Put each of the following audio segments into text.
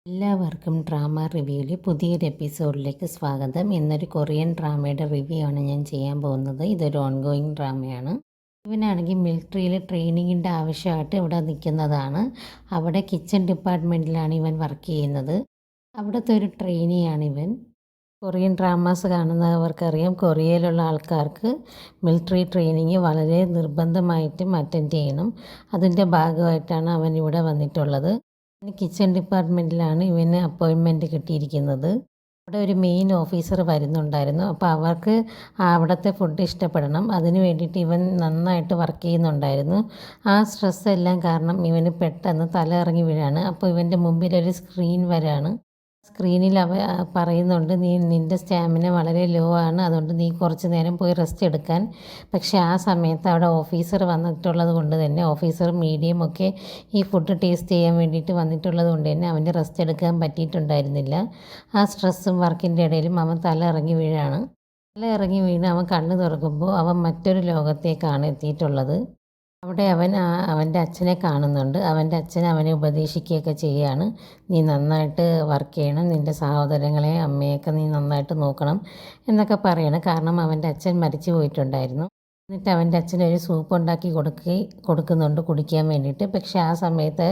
എല്ലാവർക്കും ഡ്രാമ റിവ്യൂവിലെ പുതിയൊരു എപ്പിസോഡിലേക്ക് സ്വാഗതം. ഇന്നൊരു കൊറിയൻ ഡ്രാമയുടെ റിവ്യൂ ആണ് ഞാൻ ചെയ്യാൻ പോകുന്നത്. ഇതൊരു ഓൺഗോയിങ് ഡ്രാമയാണ്. ഇവനാണെങ്കിൽ മിലിറ്ററിയിൽ ട്രെയിനിങ്ങിൻ്റെ ആവശ്യമായിട്ട് ഇവിടെ നിൽക്കുന്നതാണ്. അവിടെ കിച്ചൺ ഡിപ്പാർട്ട്മെൻറ്റിലാണ് ഇവൻ വർക്ക് ചെയ്യുന്നത്. അവിടുത്തെ ഒരു ട്രെയിനിയാണ് ഇവൻ. കൊറിയൻ ഡ്രാമാസ് കാണുന്നവർക്കറിയാം, കൊറിയയിലുള്ള ആൾക്കാർക്ക് മിലിറ്ററി ട്രെയിനിങ് വളരെ നിർബന്ധമായിട്ടും അറ്റൻഡ് ചെയ്യണം. അതിൻ്റെ ഭാഗമായിട്ടാണ് അവൻ ഇവിടെ വന്നിട്ടുള്ളത്. കിച്ചൺ ഡിപ്പാർട്ട്മെൻറ്റിലാണ് ഇവന് അപ്പോയിൻമെൻറ്റ് കിട്ടിയിരിക്കുന്നത്. അവിടെ ഒരു മെയിൻ ഓഫീസർ വരുന്നുണ്ടായിരുന്നു. അപ്പോൾ അവർക്ക് അവിടുത്തെ ഫുഡ് ഇഷ്ടപ്പെടണം. അതിന് വേണ്ടിയിട്ട് ഇവൻ നന്നായിട്ട് വർക്ക് ചെയ്യുന്നുണ്ടായിരുന്നു. ആ സ്ട്രെസ് എല്ലാം കാരണം ഇവന് പെട്ടെന്ന് തല ഇറങ്ങി വീഴാണ്. അപ്പോൾ ഇവൻ്റെ മുമ്പിലൊരു സ്ക്രീൻ വരാണ്. സ്ക്രീനിൽ പറയുന്നുണ്ട്, നിൻ്റെ സ്റ്റാമിന വളരെ ലോ ആണ്, അതുകൊണ്ട് നീ കുറച്ച് നേരം പോയി റെസ്റ്റ് എടുക്കാൻ. പക്ഷേ ആ സമയത്ത് അവിടെ ഓഫീസർ വന്നിട്ടുള്ളത് കൊണ്ട് തന്നെ, ഓഫീസർ മീഡിയം ഒക്കെ ഈ ഫുഡ് ടേസ്റ്റ് ചെയ്യാൻ വേണ്ടിയിട്ട് വന്നിട്ടുള്ളത് കൊണ്ട് തന്നെ അവന് റെസ്റ്റ് എടുക്കാൻ പറ്റിയിട്ടുണ്ടായിരുന്നില്ല. ആ സ്ട്രെസ്സും വർക്കിൻ്റെ ഇടയിലും അവൻ തല ഇറങ്ങി വീഴാണ്. തല ഇറങ്ങി വീണ് അവൻ കണ്ണ് തുറക്കുമ്പോൾ അവൻ മറ്റൊരു ലോകത്തേക്കാണ് എത്തിയിട്ടുള്ളത്. അവിടെ അവൻ്റെ അച്ഛനെ കാണുന്നുണ്ട്. അവൻ്റെ അച്ഛൻ അവനെ ഉപദേശിക്കുകയൊക്കെ ചെയ്യുകയാണ്. നീ നന്നായിട്ട് വർക്ക് ചെയ്യണം, നിൻ്റെ സഹോദരങ്ങളെ അമ്മയൊക്കെ നീ നന്നായിട്ട് നോക്കണം എന്നൊക്കെ പറയണം. കാരണം അവൻ്റെ അച്ഛൻ മരിച്ചു പോയിട്ടുണ്ടായിരുന്നു. എന്നിട്ട് അവൻ്റെ അച്ഛനൊരു സൂപ്പ് ഉണ്ടാക്കി കൊടുക്കുന്നുണ്ട് കുടിക്കാൻ വേണ്ടിയിട്ട്. പക്ഷേ ആ സമയത്ത്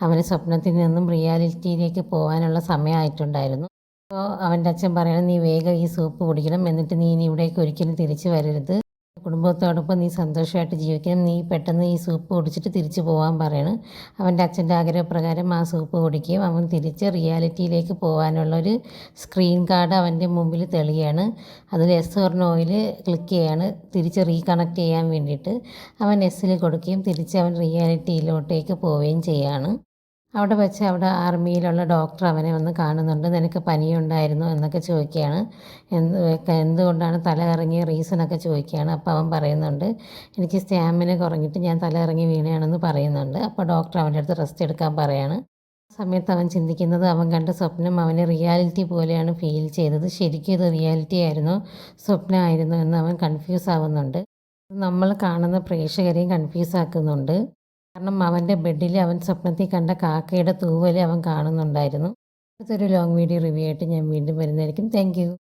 അവന് സ്വപ്നത്തിൽ നിന്നും റിയാലിറ്റിയിലേക്ക് പോകാനുള്ള സമയമായിട്ടുണ്ടായിരുന്നു. അപ്പോൾ അവൻ്റെ അച്ഛൻ പറയണം, നീ വേഗം ഈ സൂപ്പ് കുടിക്കണം, എന്നിട്ട് നീ ഇനി ഇവിടേക്ക് ഒരിക്കലും തിരിച്ചു വരരുത്, കുടുംബത്തോടൊപ്പം നീ സന്തോഷമായിട്ട് ജീവിക്കണം, നീ പെട്ടെന്ന് ഈ സൂപ്പ് കുടിച്ചിട്ട് തിരിച്ചു പോകാൻ പറയണം. അവൻ്റെ അച്ഛൻ്റെ ആഗ്രഹപ്രകാരം ആ സൂപ്പ് കുടിക്കുകയും അവൻ തിരിച്ച് റിയാലിറ്റിയിലേക്ക് പോകാനുള്ളൊരു സ്ക്രീൻ കാർഡ് അവൻ്റെ മുമ്പിൽ തെളിയാണ്. അതിൽ എസ് ഓർ നോയിൽ ക്ലിക്ക് ചെയ്യാണ് തിരിച്ച് റീകണക്ട് ചെയ്യാൻ വേണ്ടിയിട്ട്. അവൻ എസ്സിൽ കൊടുക്കുകയും തിരിച്ച് അവൻ റിയാലിറ്റിയിലോട്ടേക്ക് പോവുകയും ചെയ്യുകയാണ്. അവിടെ ആർമിയിലുള്ള ഡോക്ടർ അവനെ വന്ന് കാണുന്നുണ്ട്. നിനക്ക് പനിയുണ്ടായിരുന്നു എന്നൊക്കെ ചോദിക്കുകയാണ്. എന്തുകൊണ്ടാണ് തല ഇറങ്ങിയ റീസണൊക്കെ ചോദിക്കുകയാണ്. അപ്പോൾ അവൻ പറയുന്നുണ്ട്, എനിക്ക് സ്റ്റാമിന കുറഞ്ഞിട്ട് ഞാൻ തല ഇറങ്ങി വീണയാണെന്ന് പറയുന്നുണ്ട്. അപ്പോൾ ഡോക്ടർ അവൻ്റെ അടുത്ത് റെസ്റ്റ് എടുക്കാൻ പറയാണ്. ആ സമയത്ത് അവൻ ചിന്തിക്കുന്നത്, അവൻ കണ്ട സ്വപ്നം അവന് റിയാലിറ്റി പോലെയാണ് ഫീൽ ചെയ്തത്. ശരിക്കും ഇത് റിയാലിറ്റി ആയിരുന്നോ സ്വപ്നമായിരുന്നോ എന്ന് അവൻ കൺഫ്യൂസ് ആവുന്നുണ്ട്. നമ്മൾ കാണുന്ന പ്രേക്ഷകരെയും കൺഫ്യൂസ് ആക്കുന്നുണ്ട്. കാരണം അവൻ്റെ ബെഡിൽ അവൻ സ്വപ്നത്തിൽ കണ്ട കാക്കയുടെ തൂവൽ അവൻ കാണുന്നുണ്ടായിരുന്നു. അടുത്തൊരു ലോങ് വീഡിയോ റിവ്യൂ ആയിട്ട് ഞാൻ വീണ്ടും വരുന്നതായിരിക്കും. Thank you.